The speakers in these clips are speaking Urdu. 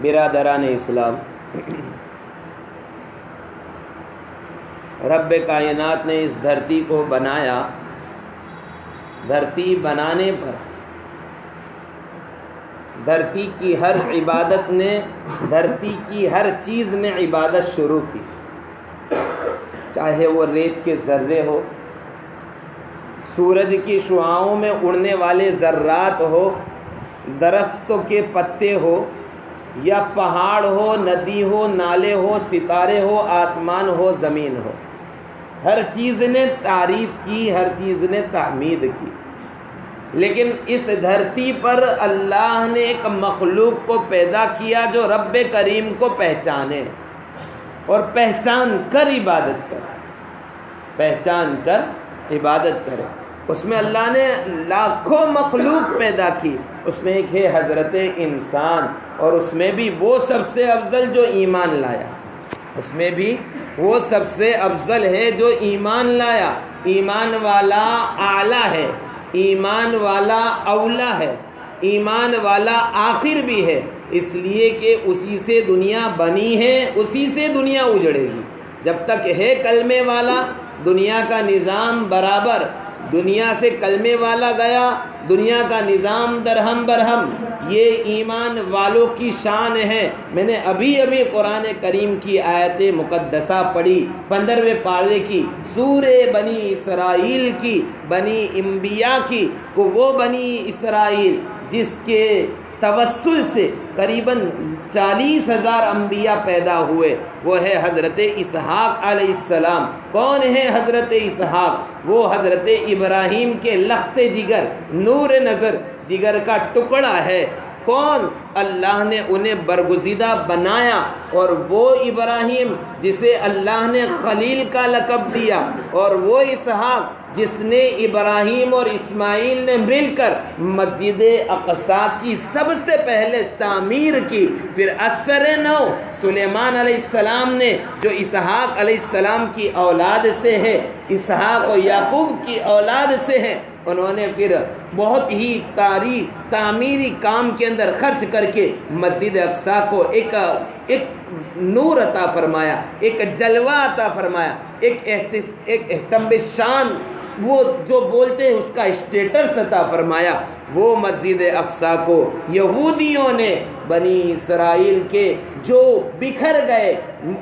برادران اسلام، رب کائنات نے اس دھرتی کو بنایا، دھرتی بنانے پر دھرتی کی ہر عبادت نے، دھرتی کی ہر چیز نے عبادت شروع کی، چاہے وہ ریت کے ذرے ہو، سورج کی شعاؤں میں اڑنے والے ذرات ہو، درختوں کے پتے ہو، یا پہاڑ ہو، ندی ہو، نالے ہو، ستارے ہو، آسمان ہو، زمین ہو، ہر چیز نے تعریف کی، ہر چیز نے تحمید کی۔ لیکن اس دھرتی پر اللہ نے ایک مخلوق کو پیدا کیا جو رب کریم کو پہچانے اور پہچان کر عبادت کرے، پہچان کر عبادت کرے۔ اس میں اللہ نے لاکھوں مخلوق پیدا کی، اس میں ایک ہے حضرت انسان، اور اس میں بھی وہ سب سے افضل جو ایمان لایا، اس میں بھی وہ سب سے افضل ہے جو ایمان لایا۔ ایمان والا اعلیٰ ہے، ایمان والا اولا ہے، ایمان والا آخر بھی ہے، اس لیے کہ اسی سے دنیا بنی ہے، اسی سے دنیا اجڑے گی۔ جب تک ہے کلمے والا دنیا کا نظام برابر، دنیا سے کلمے والا گیا دنیا کا نظام درہم برہم۔ یہ ایمان والوں کی شان ہے۔ میں نے ابھی قرآن کریم کی آیت مقدسہ پڑھی، 15ویں پارے کی، سورہ بنی اسرائیل کی، بنی انبیاء کی، وہ بنی اسرائیل جس کے توسل سے قریباً 40,000 انبیاء پیدا ہوئے، وہ ہے حضرت اسحاق علیہ السلام۔ کون ہے حضرت اسحاق؟ وہ حضرت ابراہیم کے لخت جگر، نور نظر، جگر کا ٹکڑا ہے۔ کون؟ اللہ نے انہیں برگزیدہ بنایا، اور وہ ابراہیم جسے اللہ نے خلیل کا لقب دیا، اور وہ اسحاق جس نے ابراہیم اور اسماعیل نے مل کر مسجد اقصیٰ کی سب سے پہلے تعمیر کی۔ پھر اثر نو سلیمان علیہ السلام نے، جو اسحاق علیہ السلام کی اولاد سے ہے، اسحاق و یعقوب کی اولاد سے ہے، انہوں نے پھر بہت ہی تعمیری کام کے اندر خرچ کر کے مسجد اقصیٰ کو ایک نور عطا فرمایا، ایک جلوہ عطا فرمایا، ایک اہتمام شان، وہ جو بولتے ہیں اس کا اسٹیٹس عطا فرمایا۔ وہ مسجد اقصیٰ کو یہودیوں نے، بنی اسرائیل کے جو بکھر گئے،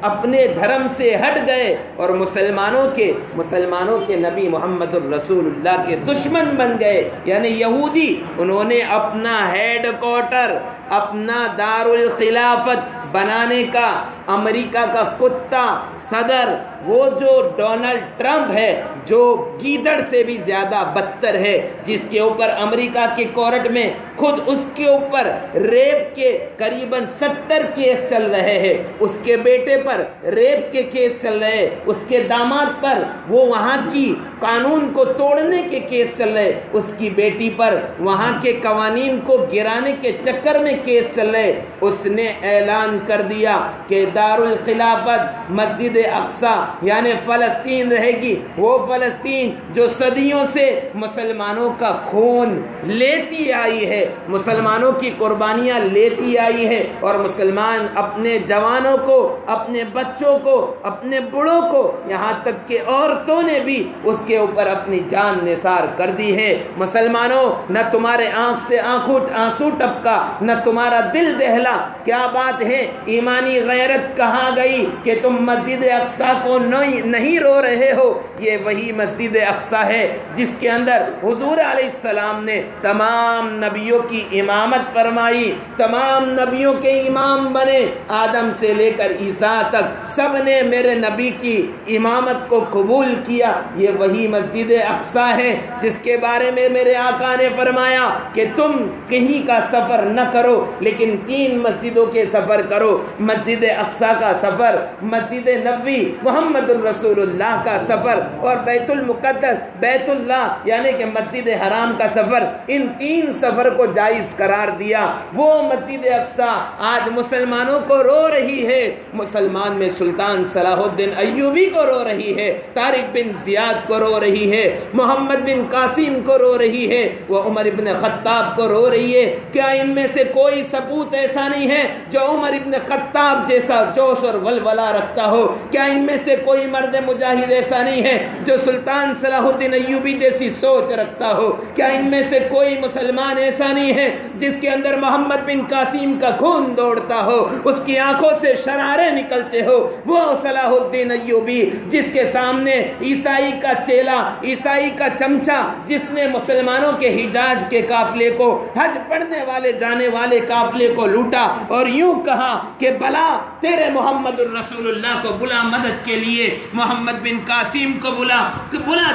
اپنے دھرم سے ہٹ گئے اور مسلمانوں کے نبی محمد الرسول اللہ کے دشمن بن گئے، یعنی یہودی، انہوں نے اپنا ہیڈ کوارٹر، اپنا دار الخلافت بنانے کا، امریکہ کا کتا صدر، وہ جو ڈونلڈ ٹرمپ ہے، جو گیدڑ سے بھی زیادہ بدتر ہے، جس کے اوپر امریکہ کے کورٹ میں خود اس کے اوپر ریپ کے قریباً 70 کیس چل رہے ہیں، اس کے بیٹے پر ریپ کے کیس چل رہے، اس کے داماد پر وہ وہاں کی قانون کو توڑنے کے کیس چل رہے، اس کی بیٹی پر وہاں کے قوانین کو گرانے کے چکر میں کیس چل رہے۔ اس نے اعلان کر دیا کہ دارالخلافت مسجد اقصیٰ یعنی فلسطین رہے گی، وہ فلسطین جو صدیوں سے مسلمانوں کا خون لیتی آئی ہے، مسلمانوں کی قربانیاں لیتی آئی ہے، اور مسلمان اپنے جوانوں کو، اپنے بچوں کو، اپنے بڑوں کو، یہاں تک کہ عورتوں نے بھی اس کے اوپر اپنی جان نثار کر دی ہے۔ مسلمانوں، نہ تمہارے آنکھ سے آنسو ٹپکا، نہ تمہارا دل دہلا، کیا بات ہے، ایمانی غیرت کہاں گئی کہ تم مسجد اقصیٰ کو نہیں رو رہے ہو؟ یہ وہی مسجد اقصیٰ ہے جس کے اندر حضور علیہ السلام نے تمام نبیوں کی امامت فرمائی، تمام نبیوں کے امام بنے، آدم سے لے کر عیسیٰ تک سب نے میرے نبی کی امامت کو قبول کیا۔ یہ وہی مسجد اقصیٰ ہے جس کے بارے میں میرے آقا نے فرمایا کہ تم کہیں کا سفر نہ کرو لیکن 3 مسجدوں کے سفر کرو، مسجد اقصیٰ کا سفر، مسجد نبوی محمد الرسول اللہ کا سفر، اور بیت المقدس بیت اللہ یعنی کہ مسجد حرام کا سفر۔ ان 3 سفر کو جائز قرار دیا۔ وہ مسجد اقصیٰ آج مسلمانوں کو رو رہی ہے، مسلمان میں سلطان صلاح الدین ایوبی کو رو رہی ہے، طارق بن زیاد کو رو رو رہی ہے، محمد بن قاسم کو رو رہی ہے، وہ عمر ابن خطاب کو رو رہی ہے۔ کیا ان میں سے کوئی سپوت ایسا نہیں ہے جو عمر ابن خطاب جیسا جوش اور ولولہ رکھتا ہو؟ کیا ان میں سے کوئی مرد مجاہد ایسا نہیں ہے جو سلطان صلاح الدین ایوبی جیسی سوچ رکھتا ہو؟ کیا ان میں سے کوئی مسلمان ایسا نہیں ہے جس کے اندر محمد بن قاسم کا خون دوڑتا ہو، اس کی آنکھوں سے شرارے نکلتے ہو؟ وہ صلاح الدین ایوبی جس کے سامنے عیسائی کا چیلا، عیسائی کا چمچا، جس نے مسلمانوں کے حجاز کے قافلے کو، حج پڑھنے والے جانے والے قافلے کو لوٹا اور یوں کہا کہ بلا تیرے محمد الرسول اللہ کو بلا مدد کے لیے، محمد بن قاسم کو بلا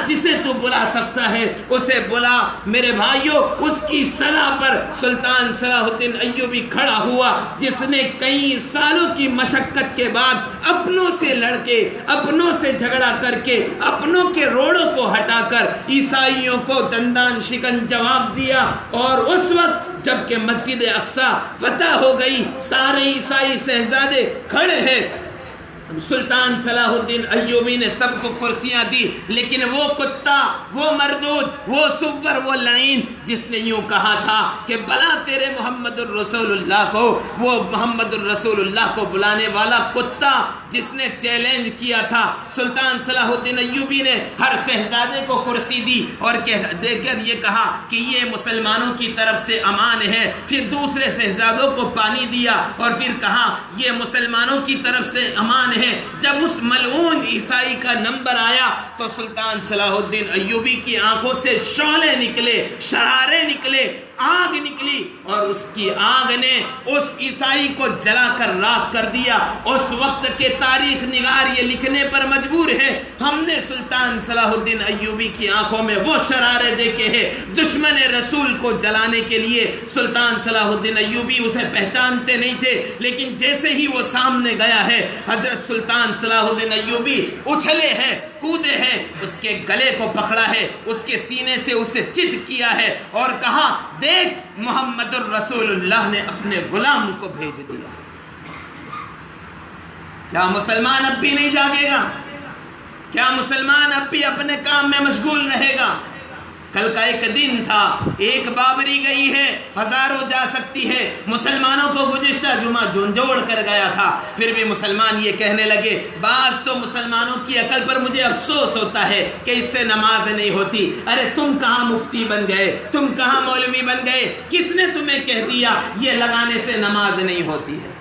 جسے تو بلا سکتا ہے اسے بلا۔ میرے بھائیوں، اس کی سزا پر سلطان صلاح الدین ایوبی کھڑا ہوا، جس نے کئی سالوں کی مشقت کے بعد اپنوں سے لڑ کے، اپنوں سے جھگڑا کر کے، اپنوں کے روڑوں کو ہٹا کر عیسائیوں کو دندان شکن جواب دیا۔ اور اس وقت جب کہ مسجد اقصی فتح ہو گئی، سارے عیسائی شہزادے کھڑے ہیں، سلطان صلاح الدین ایوبی نے سب کو کرسیاں دی، لیکن وہ کتا، وہ مردود، وہ سور، وہ لعین جس نے یوں کہا تھا کہ بلا تیرے محمد الرسول اللہ کو، وہ محمد الرسول اللہ کو بلانے والا کتا جس نے چیلنج کیا تھا، سلطان صلاح الدین ایوبی نے ہر شہزادے کو کرسی دی اور دے کر یہ کہا کہ یہ مسلمانوں کی طرف سے امان ہے، پھر دوسرے شہزادوں کو پانی دیا اور پھر کہا یہ مسلمانوں کی طرف سے امان ہے۔ جب اس ملعون عیسائی کا نمبر آیا تو سلطان صلاح الدین ایوبی کی آنکھوں سے شعلے نکلے، شرارے نکلے، آگ نکلی، اور اس کی آگ نے اس عیسائی کو جلا کر راکھ کر دیا۔ اس وقت کے تاریخ نگار یہ لکھنے پر مجبور ہے ہم نے سلطان صلاح الدین ایوبی کی آنکھوں میں وہ شرارے دیکھے ہیں دشمن رسول کو جلانے کے لیے۔ سلطان صلاح الدین ایوبی اسے پہچانتے نہیں تھے، لیکن جیسے ہی وہ سامنے گیا ہے، حضرت سلطان صلاح الدین ایوبی اچھلے ہیں، کودے ہیں، اس کے گلے کو پکڑا ہے، اس کے سینے سے اسے چت کیا ہے اور کہا دیکھ محمد الرسول اللہ نے اپنے غلام کو بھیج دیا۔ کیا مسلمان اب بھی نہیں جاگے گا؟ کیا مسلمان اب بھی اپنے کام میں مشغول رہے گا؟ کل کا ایک دن تھا، ایک بابری گئی ہے، ہزاروں جا سکتی ہے۔ مسلمانوں کو گزشتہ جمعہ جھنجھوڑ کر گیا تھا، پھر بھی مسلمان یہ کہنے لگے، بعض تو مسلمانوں کی عقل پر مجھے افسوس ہوتا ہے کہ اس سے نماز نہیں ہوتی۔ ارے تم کہاں مفتی بن گئے، تم کہاں مولوی بن گئے؟ کس نے تمہیں کہہ دیا یہ لگانے سے نماز نہیں ہوتی ہے؟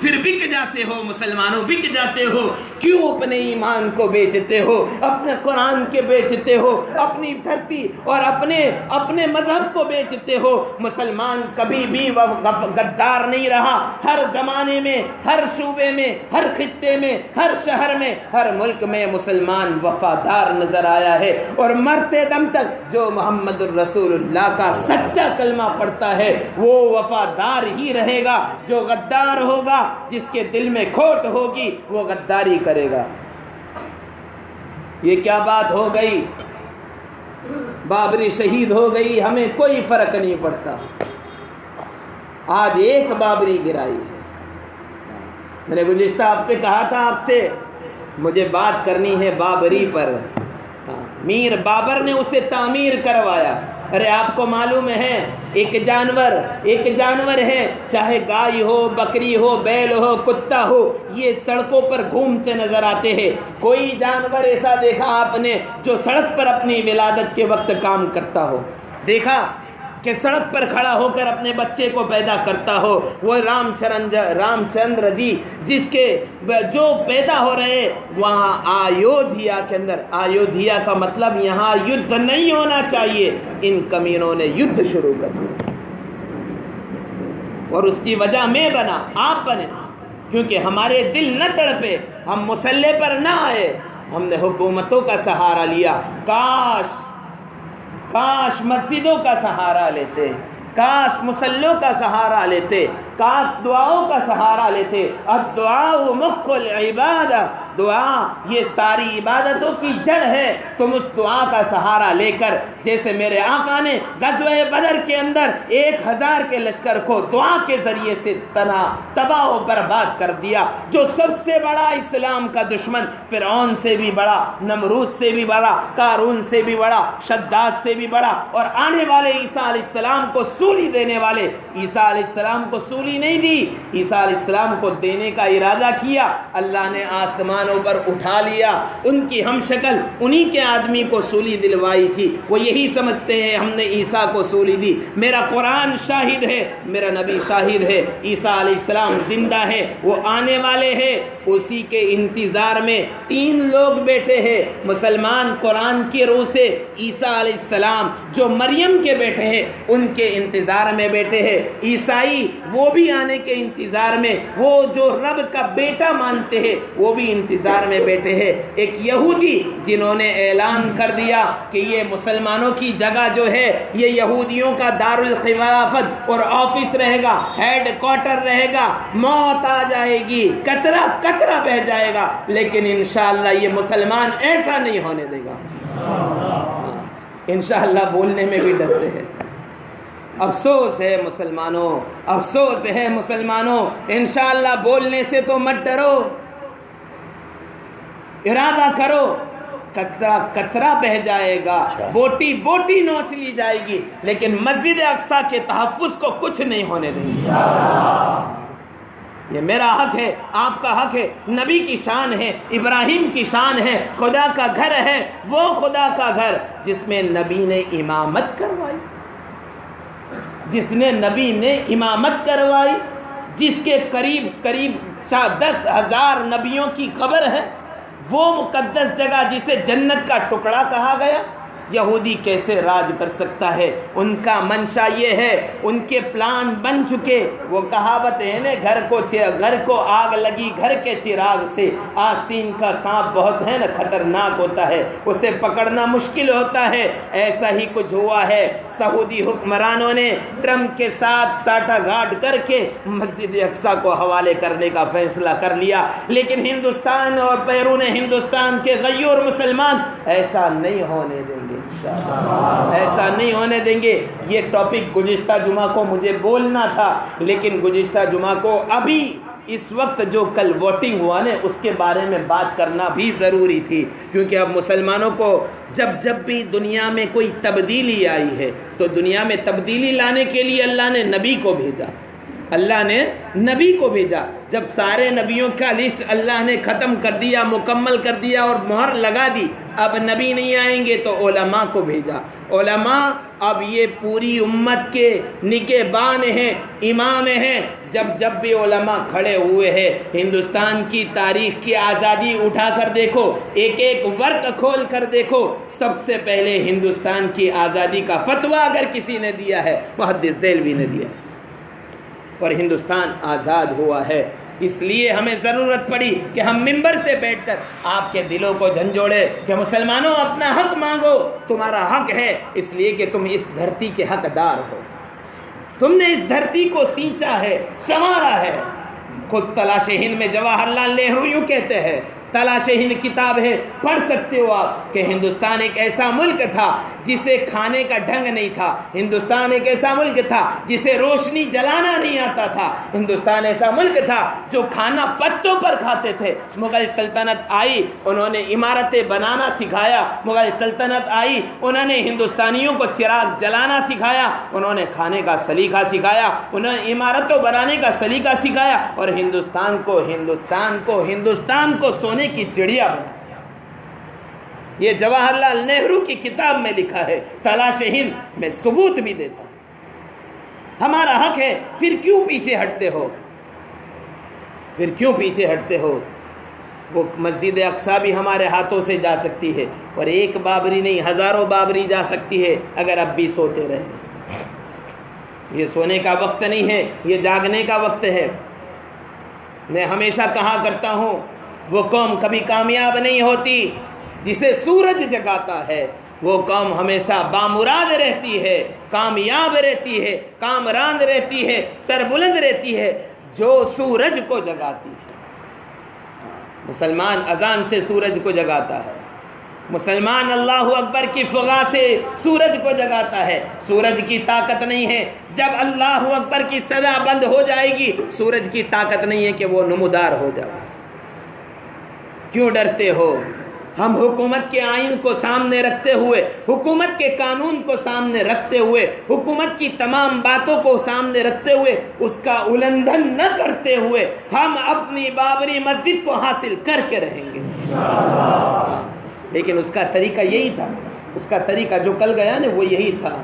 پھر بک جاتے ہو مسلمانوں، بک جاتے ہو، کیوں اپنے ایمان کو بیچتے ہو، اپنے قرآن کے بیچتے ہو، اپنی دھرتی اور اپنے مذہب کو بیچتے ہو؟ مسلمان کبھی بھی غدار نہیں رہا، ہر زمانے میں، ہر شعبے میں، ہر خطے میں، ہر شہر میں، ہر ملک میں مسلمان وفادار نظر آیا ہے، اور مرتے دم تک جو محمد الرسول اللہ کا سچا کلمہ پڑھتا ہے وہ وفادار ہی رہے گا۔ جو غدار ہوگا، جس کے دل میں کھوٹ ہوگی، وہ غداری کرے گا۔ یہ کیا بات ہو گئی؟ بابری شہید ہو گئی، ہمیں کوئی فرق نہیں پڑتا۔ آج ایک بابری گرائی ہے۔ میں نے گزشتہ ہفتے کہا تھا آپ سے مجھے بات کرنی ہے بابری پر۔ میر بابر نے اسے تعمیر کروایا۔ ارے آپ کو معلوم ہے ایک جانور ہے، چاہے گائے ہو، بکری ہو، بیل ہو، کتا ہو، یہ سڑکوں پر گھومتے نظر آتے ہیں۔ کوئی جانور ایسا دیکھا آپ نے جو سڑک پر اپنی ولادت کے وقت کام کرتا ہو؟ دیکھا کہ سڑک پر کھڑا ہو کر اپنے بچے کو پیدا کرتا ہو؟ وہ رام چندر جی جس کے جو پیدا ہو رہے وہاں آیودھیا کے اندر، آیودھیا کا مطلب یہاں یدھ نہیں ہونا چاہیے، ان کمینوں نے یدھ شروع کر دیا، اور اس کی وجہ میں بنا، آپ بنے، کیونکہ ہمارے دل نہ تڑپے، ہم مسلح پر نہ آئے، ہم نے حکومتوں کا سہارا لیا۔ کاش مسجدوں کا سہارا لیتے، کاش مسلوں کا سہارا لیتے، کاش دعاؤں کا سہارا لیتے. الدعاء مخ العبادہ، دعا یہ ساری عبادتوں کی جڑ ہے. تم اس دعا کا سہارا لے کر، جیسے میرے آقا نے غزوہ بدر کے اندر 1000 کے لشکر کو دعا کے ذریعے سے تباہ و برباد کر دیا. جو سب سے بڑا اسلام کا دشمن، فرعون سے بھی بڑا، نمرود سے بھی بڑا، قارون سے بھی بڑا، شداد سے بھی بڑا، اور آنے والے عیسیٰ علیہ السلام کو سولی دینے والے. عیسیٰ علیہ السلام کو سولی نہیں دی، عیسیٰ علیہ السلام کو دینے کا ارادہ کیا. اللہ نے آسمانوں پر اٹھا لیا. ان کی ہم شکل انہی کے آدمی کو سولی دلوائی تھی. وہ یہی سمجھتے ہیں ہم نے عیسیٰ کو سولی دی. میرا قرآن شاہد ہے، میرا نبی شاہد ہے، عیسیٰ علیہ السلام زندہ ہے، وہ آنے والے ہیں. اسی کے انتظار میں 3 لوگ بیٹھے ہیں. مسلمان قرآن کی روح سے عیسیٰ علیہ السلام جو مریم کے بیٹے ہیں ان کے انتظار میں بیٹھے ہیں. عیسائی وہ بھی آنے کے انتظار میں، وہ جو رب کا بیٹا مانتے ہیں وہ بھی انتظار میں بیٹھے ہیں. ایک یہودی جنہوں نے اعلان کر دیا کہ یہ مسلمانوں کی جگہ جو ہے یہ یہودیوں کا دارالخلافت اور آفس رہے گا، ہیڈ کوارٹر رہے گا. موت آ جائے گی، قطرہ قطرہ بہ جائے گا، لیکن انشاءاللہ یہ مسلمان ایسا نہیں ہونے دے گا. انشاءاللہ بولنے میں بھی ڈرتے ہیں. افسوس ہے مسلمانوں، افسوس ہے مسلمانوں. انشاءاللہ بولنے سے تو مت ڈرو، ارادہ کرو. قطرہ قطرہ بہ جائے گا، بوٹی بوٹی نوچ لی جائے گی، لیکن مسجد اقصیٰ کے تحفظ کو کچھ نہیں ہونے دیں گے. یہ میرا حق ہے، آپ کا حق ہے، نبی کی شان ہے، ابراہیم کی شان ہے. خدا کا گھر ہے، وہ خدا کا گھر جس میں نبی نے امامت کروائی، جس نے نبی نے امامت کروائی، جس کے قریب 10,000 نبیوں کی قبر ہے. وہ مقدس جگہ جسے جنت کا ٹکڑا کہا گیا. یہودی کیسے راج کر سکتا ہے؟ ان کا منشا یہ ہے، ان کے پلان بن چکے. وہ کہاوت ہے نا، گھر کو آگ لگی گھر کے چراغ سے. آستین کا سانپ بہت ہے نا خطرناک ہوتا ہے، اسے پکڑنا مشکل ہوتا ہے. ایسا ہی کچھ ہوا ہے. سعودی حکمرانوں نے ٹرمپ کے ساتھ ساٹھا گھاٹ کر کے مسجد اقصیٰ کو حوالے کرنے کا فیصلہ کر لیا. لیکن ہندوستان اور بیرون ہندوستان کے غیور مسلمان ایسا نہیں ہونے دیں گے، ایسا نہیں ہونے دیں گے. یہ ٹاپک گزشتہ جمعہ کو مجھے بولنا تھا، لیکن گزشتہ جمعہ کو ابھی اس وقت جو کل ووٹنگ ہوا نا اس کے بارے میں بات کرنا بھی ضروری تھی. کیونکہ اب مسلمانوں کو جب بھی دنیا میں کوئی تبدیلی آئی ہے تو دنیا میں تبدیلی لانے کے لیے اللہ نے نبی کو بھیجا. اللہ نے نبی کو بھیجا. جب سارے نبیوں کا لسٹ اللہ نے ختم کر دیا، مکمل کر دیا اور مہر لگا دی، اب نبی نہیں آئیں گے تو علماء کو بھیجا. علماء اب یہ پوری امت کے نگہبان ہیں، امام ہیں. جب بھی علماء کھڑے ہوئے ہیں، ہندوستان کی تاریخ کی آزادی اٹھا کر دیکھو، ایک ورق کھول کر دیکھو. سب سے پہلے ہندوستان کی آزادی کا فتویٰ اگر کسی نے دیا ہے محدث دہلوی نے دیا ہے، اور ہندوستان آزاد ہوا ہے. اس لیے ہمیں ضرورت پڑی کہ ہم ممبر سے بیٹھ کر آپ کے دلوں کو جھنجھوڑے کہ مسلمانوں اپنا حق مانگو. تمہارا حق ہے اس لیے کہ تم اس دھرتی کے حقدار ہو. تم نے اس دھرتی کو سینچا ہے، سنوارا ہے. خود تلاش ہند میں جواہر لال نہرو یوں کہتے ہیں، تلاش ہند کتاب ہے، پڑھ سکتے ہو آپ، کہ ہندوستان ایک ایسا ملک تھا جسے کھانے کا ڈھنگ نہیں تھا. ہندوستان ایک ایسا ملک تھا جسے روشنی جلانا نہیں آتا تھا. ہندوستان ایسا ملک تھا جو کھانا پتوں پر کھاتے تھے. مغل سلطنت آئی، انہوں نے عمارتیں بنانا سکھایا. مغل سلطنت آئی، انہوں نے ہندوستانیوں کو چراغ جلانا سکھایا. انہوں نے کھانے کا سلیقہ سکھایا، انہوں نے عمارتوں بنانے کا سلیقہ سکھایا، اور ہندوستان کو سونے کی چڑیا بنا. یہ جواہر لال نہرو کی کتاب میں لکھا ہے، تلاش ہند میں ثبوت بھی دیتا. ہمارا حق ہے، پھر کیوں پیچھے ہٹتے ہو؟ پھر کیوں پیچھے ہٹتے ہو؟ وہ مسجد اقصیٰ بھی ہمارے ہاتھوں سے جا سکتی ہے، اور ایک بابری نہیں، ہزاروں بابری جا سکتی ہے اگر اب بھی سوتے رہے. یہ سونے کا وقت نہیں ہے، یہ جاگنے کا وقت ہے. میں ہمیشہ کہا کرتا ہوں، وہ قوم کبھی کامیاب نہیں ہوتی جسے سورج جگاتا ہے. وہ قوم ہمیشہ بامراد رہتی ہے، کامیاب رہتی ہے، کامران رہتی ہے، سربلند رہتی ہے، جو سورج کو جگاتی ہے۔ مسلمان اذان سے سورج کو جگاتا ہے، مسلمان اللہ اکبر کی فغا سے سورج کو جگاتا ہے۔ سورج کی طاقت نہیں ہے، جب اللہ اکبر کی صدا بند ہو جائے گی، سورج کی طاقت نہیں ہے کہ وہ نمودار ہو جائے۔ کیوں ڈرتے ہو؟ ہم حکومت کے آئین کو سامنے رکھتے ہوئے، حکومت کے قانون کو سامنے رکھتے ہوئے، حکومت کی تمام باتوں کو سامنے رکھتے ہوئے، اس کا النگھن نہ کرتے ہوئے ہم اپنی بابری مسجد کو حاصل کر کے رہیں گے۔ لیکن اس کا طریقہ یہی تھا، اس کا طریقہ جو کل گیا نا وہ یہی تھا۔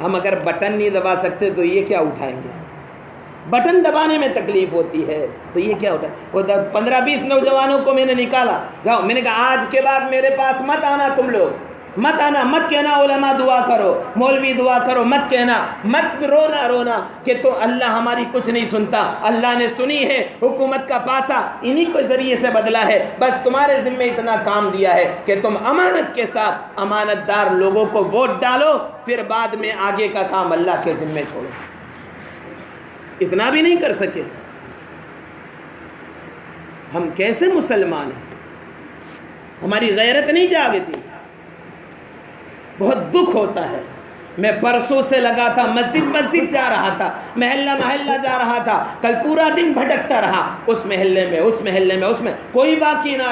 ہم اگر بٹن نہیں دبا سکتے تو یہ کیا اٹھائیں گے؟ بٹن دبانے میں تکلیف ہوتی ہے تو یہ کیا ہوتا ہے؟ وہ 15-20 نوجوانوں کو میں نے نکالا، میں نے کہا آج کے بعد میرے پاس مت آنا، تم لوگ مت آنا، مت کہنا علماء دعا کرو، مولوی دعا کرو، مت کہنا، مت رونا کہ تو اللہ ہماری کچھ نہیں سنتا۔ اللہ نے سنی ہے، حکومت کا پاسا انہی کے ذریعے سے بدلا ہے، بس تمہارے ذمہ اتنا کام دیا ہے کہ تم امانت کے ساتھ امانت دار لوگوں کو ووٹ ڈالو، پھر بعد میں آگے کا کام اللہ کے ذمہ چھوڑو۔ اتنا بھی نہیں کر سکے۔ ہم کیسے مسلمان ہیں؟ ہماری غیرت نہیں جاگتی۔ بہت دکھ ہوتا ہے۔ میں برسوں سے لگا تھا، مسجد جا رہا تھا، محلہ جا رہا تھا، کل پورا دن بھٹکتا رہا، اس محلے میں اس میں کوئی باقی نہ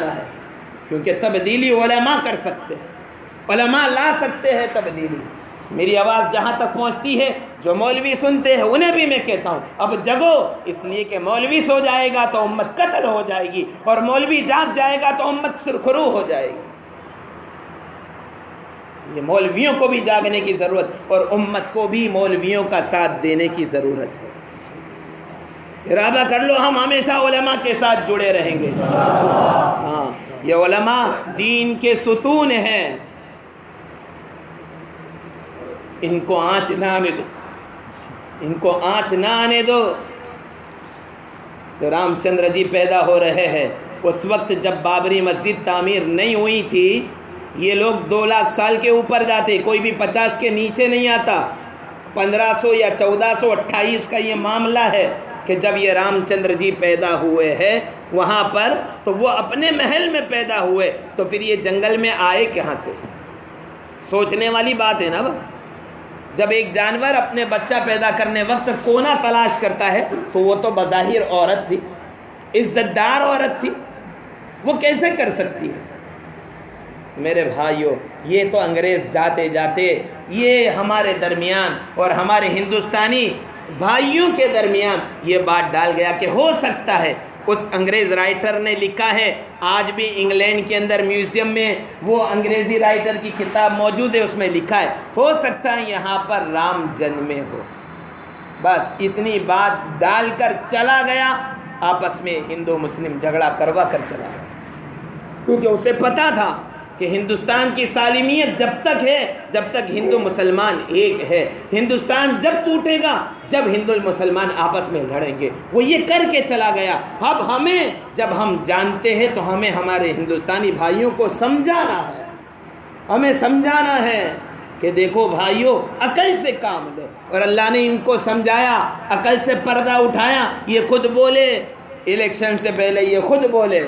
رہے، کیونکہ تبدیلی علماء کر سکتے ہیں، علماء لا سکتے ہیں تبدیلی۔ میری آواز جہاں تک پہنچتی ہے، جو مولوی سنتے ہیں انہیں بھی میں کہتا ہوں اب جگو، اس لیے کہ مولوی سو جائے گا تو امت قتل ہو جائے گی، اور مولوی جاگ جائے گا تو امت سرخرو ہو جائے گی۔ اس لیے مولویوں کو بھی جاگنے کی ضرورت، اور امت کو بھی مولویوں کا ساتھ دینے کی ضرورت ہے۔ ارادہ کر لو ہم ہمیشہ علماء کے ساتھ جڑے رہیں گے۔ ہاں، یہ علماء دین کے ستون ہیں، ان کو آنچ نہ آنے دو، تو رام چندر جی پیدا ہو رہے ہیں۔ اس وقت جب بابری مسجد تعمیر نہیں ہوئی تھی، یہ لوگ 2 لاکھ سال کے اوپر جاتے، کوئی بھی 50 کے نیچے نہیں آتا۔ 1500 یا 1428 کا یہ معاملہ ہے کہ جب یہ رام چندر جی پیدا ہوئے ہیں وہاں پر، تو وہ اپنے محل میں پیدا ہوئے، تو پھر یہ جنگل میں آئے کہاں سے؟ سوچنے والی بات ہے نا۔ جب ایک جانور اپنے بچہ پیدا کرنے وقت کونا تلاش کرتا ہے تو وہ تو بظاہر عورت تھی، عزت دار عورت تھی، وہ کیسے کر سکتی ہے؟ میرے بھائیوں، یہ تو انگریز جاتے جاتے یہ ہمارے درمیان اور ہمارے ہندوستانی بھائیوں کے درمیان یہ بات ڈال گیا کہ ہو سکتا ہے، اس انگریز رائٹر نے لکھا ہے، آج بھی انگلینڈ کے اندر میوزیم میں وہ انگریزی رائٹر کی کتاب موجود ہے، اس میں لکھا ہے ہو سکتا ہے یہاں پر رام جنمے ہو۔ بس اتنی بات ڈال کر چلا گیا، آپس میں ہندو مسلم جھگڑا کروا کر چلا گیا، کیونکہ اسے پتا تھا کہ ہندوستان کی سالمیت جب تک ہے، جب تک ہندو مسلمان ایک ہے۔ ہندوستان جب ٹوٹے گا جب ہندو مسلمان آپس میں لڑیں گے، وہ یہ کر کے چلا گیا۔ اب ہمیں جب ہم جانتے ہیں تو ہمیں ہمارے ہندوستانی بھائیوں کو سمجھانا ہے، ہمیں سمجھانا ہے کہ دیکھو بھائیوں، عقل سے کام لو، اور اللہ نے ان کو سمجھایا، عقل سے پردہ اٹھایا۔ یہ خود بولے الیکشن سے پہلے، یہ خود بولے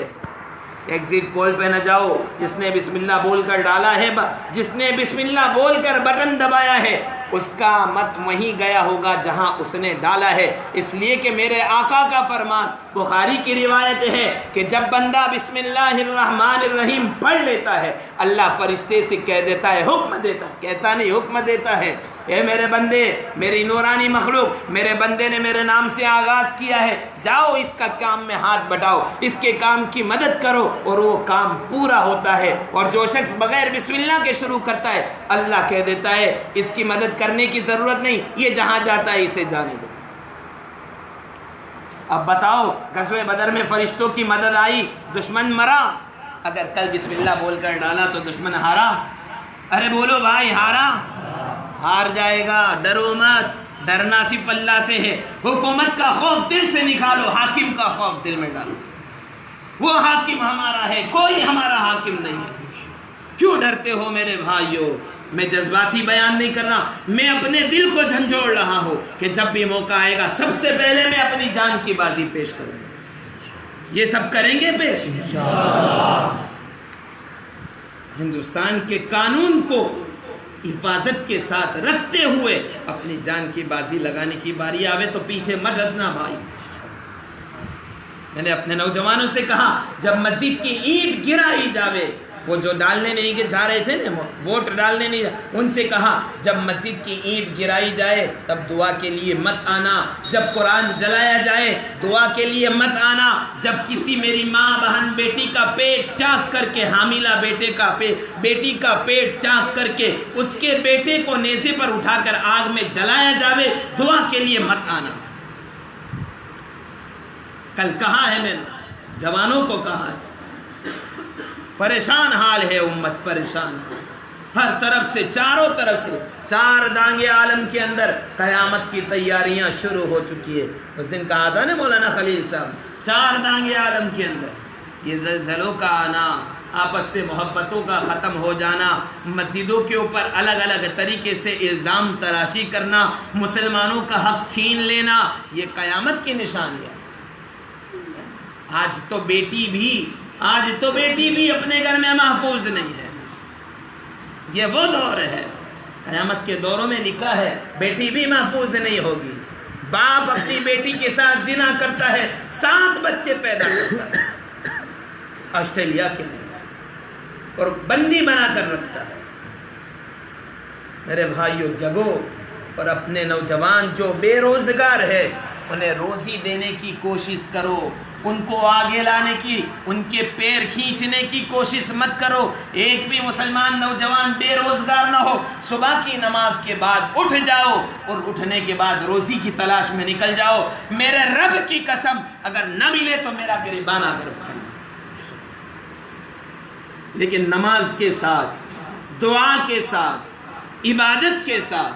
ایگزٹ پول پہ نہ جاؤ، جس نے بسم اللہ بول کر ڈالا ہے، جس نے بسم اللہ بول کر بٹن دبایا ہے، اس کا مت وہیں گیا ہوگا جہاں اس نے ڈالا ہے۔ اس لیے کہ میرے آقا کا فرمان، بخاری کی روایت ہے کہ جب بندہ بسم اللہ الرحمن الرحیم پڑھ لیتا ہے، اللہ فرشتے سے کہہ دیتا ہے، حکم دیتا، کہتا نہیں حکم دیتا ہے، اے میرے بندے، میری نورانی مخلوق، میرے بندے نے میرے نام سے آغاز کیا ہے، جاؤ اس کا کام میں ہاتھ بٹاؤ، اس کے کام کی مدد کرو، اور وہ کام پورا ہوتا ہے۔ اور جو شخص بغیر بسم اللہ کے شروع کرتا ہے، اللہ کہہ دیتا ہے اس کی مدد کرنے کی ضرورت نہیں، یہ جہاں جاتا ہے اسے جانے دو۔ اب بتاؤ، غزوہ بدر میں فرشتوں کی مدد آئی، دشمن مرا، اگر کل بسم اللہ بول کر ڈالا تو دشمن ہارا؟ ارے بولو بھائی، ہارا؟ ہار جائے گا، ڈرو مت، ڈرنا صرف اللہ سے ہے۔ حکومت کا خوف دل سے نکالو، حاکم کا خوف دل میں ڈالو۔ وہ حاکم ہمارا ہے، کوئی ہمارا حاکم نہیں ہے۔ کیوں ڈرتے ہو میرے بھائیوں؟ میں جذباتی بیان نہیں کر رہا، میں اپنے دل کو جھنجھوڑ رہا ہوں کہ جب بھی موقع آئے گا سب سے پہلے میں اپنی جان کی بازی پیش کروں گا۔ یہ سب کریں گے پیش انشاءاللہ۔ ہندوستان کے قانون کو حفاظت کے ساتھ رکھتے ہوئے اپنی جان کی بازی لگانے کی باری آوے تو پیچھے مت ہٹنا بھائی۔ میں نے اپنے نوجوانوں سے کہا جب مسجد کی اینٹ گرائی جاوے، وہ جو ڈالنے نہیں جا رہے تھے نا، ووٹ ڈالنے نہیں، ان سے کہا جب مسجد کی اینٹ گرائی جائے تب دعا کے لیے مت آنا، جب قرآن جلایا جائے دعا کے لیے مت آنا، جب کسی میری ماں بہن بیٹی کا پیٹ چاک کر کے، حاملہ بیٹی کا پیٹ چاک کر کے اس کے بیٹے کو نیزے پر اٹھا کر آگ میں جلایا جاوے دعا کے لیے مت آنا۔ کل کہا ہے میں نے جوانوں کو کہا ہے، پریشان حال ہے امت، پریشان ہر طرف سے، چاروں طرف سے، چار دانگے عالم کے اندر قیامت کی تیاریاں شروع ہو چکی ہے۔ اس دن کہا تھا نا مولانا خلیل صاحب، چار دانگے عالم کے اندر یہ زلزلوں کا آنا، آپس سے محبتوں کا ختم ہو جانا، مسجدوں کے اوپر الگ الگ طریقے سے الزام تراشی کرنا، مسلمانوں کا حق چھین لینا، یہ قیامت کی نشانی ہے۔ آج تو بیٹی بھی اپنے گھر میں محفوظ نہیں ہے۔ یہ وہ دور ہے، قیامت کے دوروں میں لکھا ہے بیٹی بھی محفوظ نہیں ہوگی۔ باپ اپنی بیٹی کے ساتھ زنا کرتا ہے، 7 بچے پیدا کرتا ہے آسٹریلیا کے اور بندی بنا کر رکھتا ہے۔ میرے بھائیوں جگو اور اپنے نوجوان جو بے روزگار ہے انہیں روزی دینے کی کوشش کرو، ان کو آگے لانے کی، ان کے پیر کھینچنے کی کوشش مت کرو۔ ایک بھی مسلمان نوجوان بے روزگار نہ ہو، صبح کی نماز کے بعد اٹھ جاؤ اور اٹھنے کے بعد روزی کی تلاش میں نکل جاؤ۔ میرے رب کی قسم اگر نہ ملے تو میرا گریبانہ کر پڑے، لیکن نماز کے ساتھ، دعا کے ساتھ، عبادت کے ساتھ،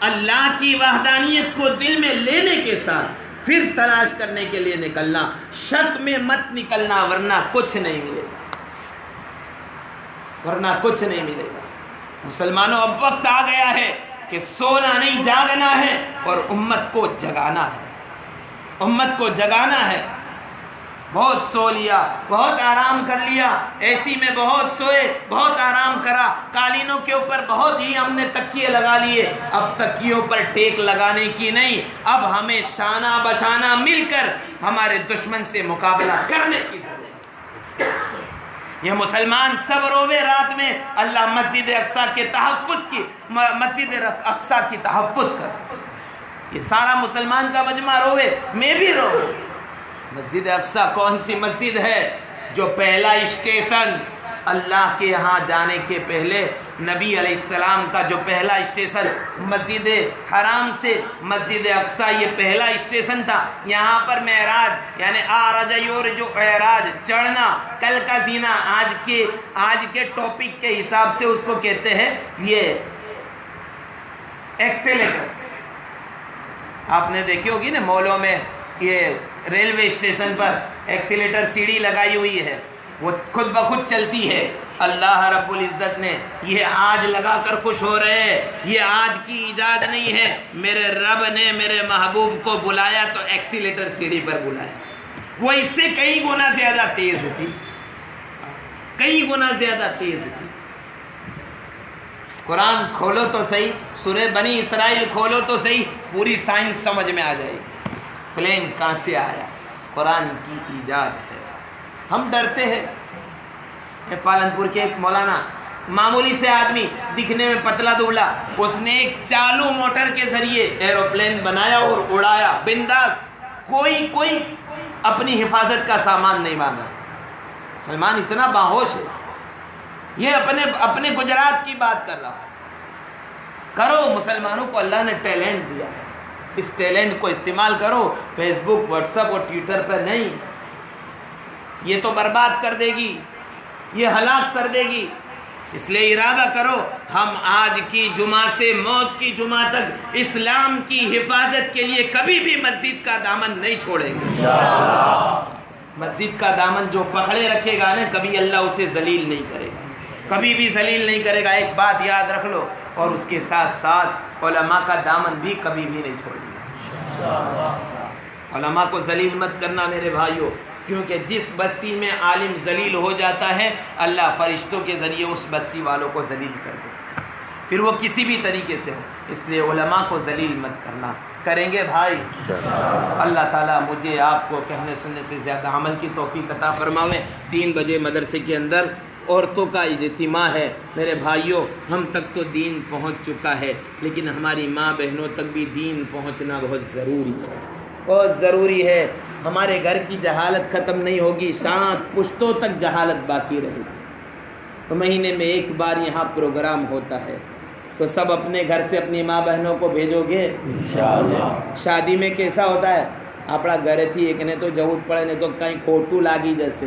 اللہ کی وحدانیت کو دل میں لینے کے ساتھ پھر تلاش کرنے کے لیے نکلنا، شک میں مت نکلنا، ورنہ کچھ نہیں ملے گا، مسلمانوں اب وقت آ گیا ہے کہ سونا نہیں جاگنا ہے اور امت کو جگانا ہے۔ بہت سو لیا، بہت آرام کر لیا، اے سی میں بہت سوئے، بہت آرام کرا، قالینوں کے اوپر بہت ہی ہم نے تکیے لگا لیے، اب تکیوں پر ٹیک لگانے کی نہیں، اب ہمیں شانہ بشانہ مل کر ہمارے دشمن سے مقابلہ کرنے کی ضرورت ہے۔ یہ مسلمان سب روے رات میں اللہ مسجد اقصیٰ کے تحفظ کر، یہ سارا مسلمان کا مجمع روے، میں بھی رو۔ مسجد اقصیٰ کون سی مسجد ہے جو پہلا اسٹیشن اللہ کے ہاں جانے کے پہلے، نبی علیہ السلام کا جو پہلا اسٹیشن مسجد حرام سے مسجد اقصیٰ، یہ پہلا اسٹیشن تھا۔ یہاں پر معراج یعنی آرج یورج اعراج، چڑھنا، کل کا زینا، آج کے ٹاپک کے حساب سے اس کو کہتے ہیں یہ ایکسیلیٹر۔ آپ نے دیکھی ہوگی نا مولوں میں، یہ ریلوے اسٹیشن پر ایکسیلیٹر سیڑھی لگائی ہوئی ہے، وہ خود بخود چلتی ہے۔ اللہ رب العزت نے یہ آج لگا کر خوش ہو رہے ہیں، یہ آج کی ایجاد نہیں ہے، میرے رب نے میرے محبوب کو بلایا تو ایکسیلیٹر سیڑھی پر بلایا، وہ اس سے کئی گنا زیادہ تیز تھی، قرآن کھولو تو صحیح، سورہ بنی اسرائیل کھولو تو صحیح، پوری سائنس سمجھ میں آ جائے گی۔ پلین کہاں سے آیا؟ قرآن کی ایجاد ہے۔ ہم ڈرتے ہیں۔ پالنپور کے ایک مولانا، معمولی سے آدمی، دکھنے میں پتلا دبلا، اس نے ایک چالو موٹر کے ذریعے ایروپلین بنایا اور اڑایا بنداس، کوئی اپنی حفاظت کا سامان نہیں مانگا۔ سلمان اتنا باہوش ہے، یہ اپنے گجرات کی بات کر رہا۔ کرو، مسلمانوں کو اللہ نے ٹیلنٹ دیا ہے، اس ٹیلنٹ کو استعمال کرو، فیس بک، واٹس ایپ اور ٹویٹر پر نہیں، یہ تو برباد کر دے گی، یہ ہلاک کر دے گی۔ اس لیے ارادہ کرو، ہم آج کی جمعہ سے موت کی جمعہ تک اسلام کی حفاظت کے لیے کبھی بھی مسجد کا دامن نہیں چھوڑیں گے، مسجد کا دامن جو پکڑے رکھے گا نا کبھی اللہ اسے ذلیل نہیں کرے گا, کبھی بھی ذلیل نہیں کرے گا. ایک بات یاد رکھ لو, اور اس کے ساتھ ساتھ علماء کا دامن بھی کبھی بھی نہیں چھوڑنا. علماء کو ذلیل مت کرنا میرے بھائیوں, کیونکہ جس بستی میں عالم ذلیل ہو جاتا ہے اللہ فرشتوں کے ذریعے اس بستی والوں کو ذلیل کر دیتا ہے, پھر وہ کسی بھی طریقے سے ہو. اس لیے علماء کو ذلیل مت کرنا. کریں گے بھائی؟ اللہ تعالیٰ مجھے آپ کو کہنے سننے سے زیادہ عمل کی توفیق عطا فرماوے. 3 بجے مدرسے کے اندر عورتوں کا اجتماع ہے. میرے بھائیوں, ہم تک تو دین پہنچ چکا ہے, لیکن ہماری ماں بہنوں تک بھی دین پہنچنا بہت ضروری ہے, بہت ضروری ہے. ہمارے گھر کی جہالت ختم نہیں ہوگی, 7 پشتوں تک جہالت باقی رہے گی. تو مہینے میں ایک بار یہاں پروگرام ہوتا ہے, تو سب اپنے گھر سے اپنی ماں بہنوں کو بھیجو گے انشاءاللہ. شادی میں کیسا ہوتا ہے, اپنا گھر تھی ایک نے تو جہود پڑے نے تو کہیں کھوٹو لاگی جیسے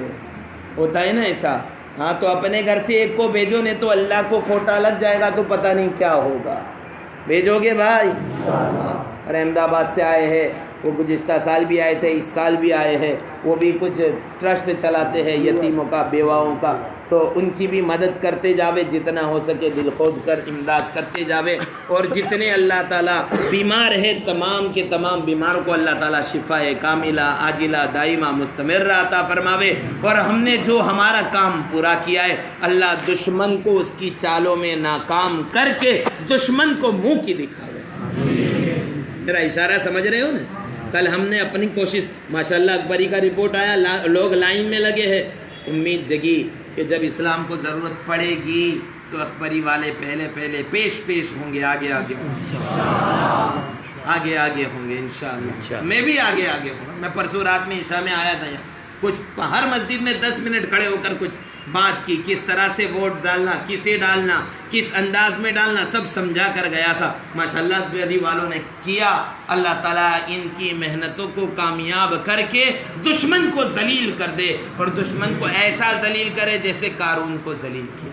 ہوتا ہے نا ایسا. ہاں تو اپنے گھر سے ایک کو بھیجو, نہیں تو اللہ کو کھوٹا لگ جائے گا تو پتہ نہیں کیا ہوگا. بھیجو گے بھائی؟ اور احمد آباد سے آئے ہیں, وہ گزشتہ سال بھی آئے تھے, اس سال بھی آئے ہیں. وہ بھی کچھ ٹرسٹ چلاتے ہیں یتیموں کا, بیواؤں کا, تو ان کی بھی مدد کرتے جاوے, جتنا ہو سکے دل کھود کر امداد کرتے جاوے. اور جتنے اللہ تعالیٰ بیمار ہے تمام کے تمام بیماروں کو اللہ تعالیٰ شفا کاملہ عاجلہ دائمہ مستمر عطا فرماوے. اور ہم نے جو ہمارا کام پورا کیا ہے اللہ دشمن کو اس کی چالوں میں ناکام کر کے دشمن کو منہ کی دکھاوے. میرا اشارہ سمجھ رہے ہو نا؟ کل ہم نے اپنی کوشش, ماشاءاللہ اکبری کا رپورٹ آیا, لوگ لائن میں لگے ہیں. امید جگی کہ جب اسلام کو ضرورت پڑے گی تو اکبری والے پہلے پیش ہوں گے, آگے ہوں گے انشاءاللہ. میں بھی آگے ہوں گا. میں پرسوں رات میں عشاء میں آیا تھا یہاں, کچھ ہر مسجد میں 10 منٹ کھڑے ہو کر کچھ بات کی, کس طرح سے ووٹ ڈالنا, کسے ڈالنا, کس انداز میں ڈالنا, سب سمجھا کر گیا تھا. ماشاءاللہ اکبری والوں نے کیا. اللہ تعالیٰ ان کی محنتوں کو کامیاب کر کے دشمن کو ذلیل کر دے, اور دشمن کو ایسا ذلیل کرے جیسے قارون کو ذلیل کیا,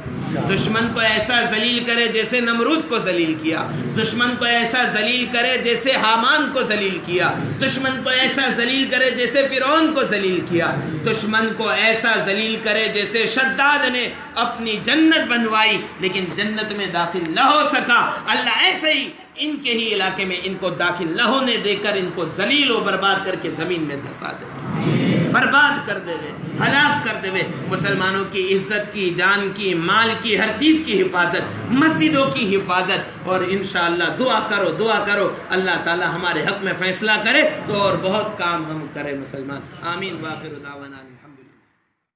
دشمن کو ایسا ذلیل کرے جیسے نمرود کو ذلیل کیا, دشمن کو ایسا ذلیل کرے جیسے حامان کو ذلیل کیا, دشمن کو ایسا ذلیل کرے جیسے فرعون کو ذلیل کیا, دشمن کو ایسا ذلیل کرے جیسے شداد نے اپنی جنت بنوائی لیکن جنت میں داخل نہ ہو سکا. اللہ ایسے ہی ان کے ہی علاقے میں ان کو داخل نہ ہونے دے کر ان کو ذلیل و برباد کر کے زمین میں دھسا دے, برباد کر دے, ہلاک کر دے. مسلمانوں کی عزت کی, جان کی, مال کی, ہر چیز کی حفاظت, مسجدوں کی حفاظت. اور انشاءاللہ دعا کرو اللہ تعالی ہمارے حق میں فیصلہ کرے تو اور بہت کام ہم کریں مسلمان. آمین. واخر دعوانا.